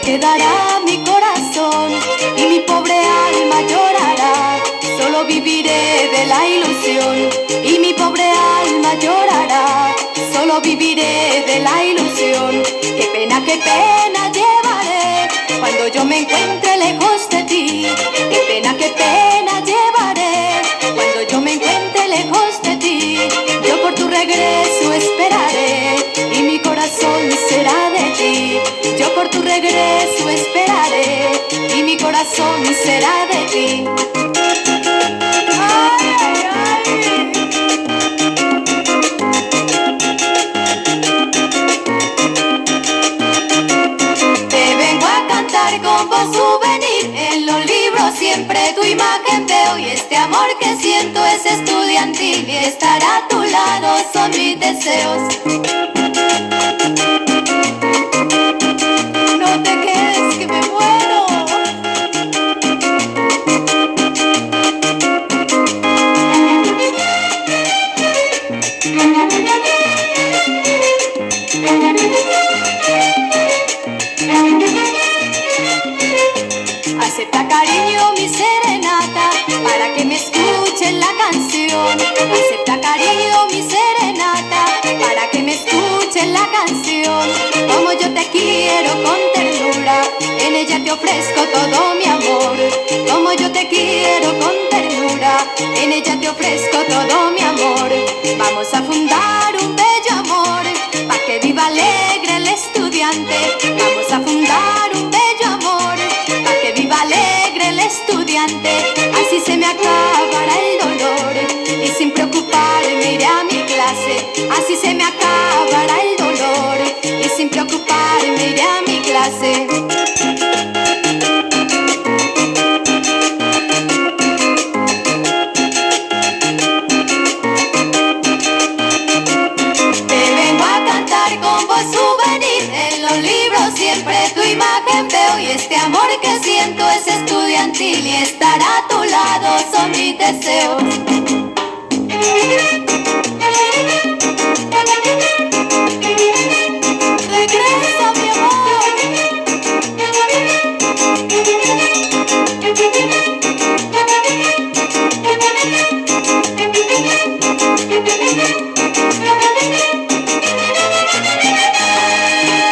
quedará mi corazón y mi pobre alma llorará. Solo viviré de la ilusión y mi pobre alma llorará. Solo viviré de la ilusión. Qué pena llevaré cuando yo me encuentre lejos de ti. Qué pena llevaré cuando yo me encuentre lejos de ti. Yo por tu regreso esperaré y mi corazón será de ti. Yo por tu regreso esperaré y mi corazón será de ti. Ay, ay, ay. Te vengo a cantar con voz souvenir. En los libros siempre tu imagen veo y este amor que siento es estudiantil y estar a tu lado son mis deseos. No te quedes que me muero. Acepta cariño mi serenata para que me escuchen la canción. Acepta cariño mi serenata para que me escuchen la canción. Como yo te quiero con ternura, en ella te ofrezco todo mi amor. Como yo te quiero con ternura, en ella te ofrezco todo mi amor. Vamos a fundar un bello amor, pa' que viva alegre el estudiante. Vamos a fundar un bello amor, pa' que viva alegre el estudiante. Así se me acabará el dolor y sin preocuparme iré a mi clase. Así se me acabará el dolor y sin preocuparme iré a mi clase. Siempre tu imagen veo y este amor que siento es estudiantil y estar a tu lado son mis deseos.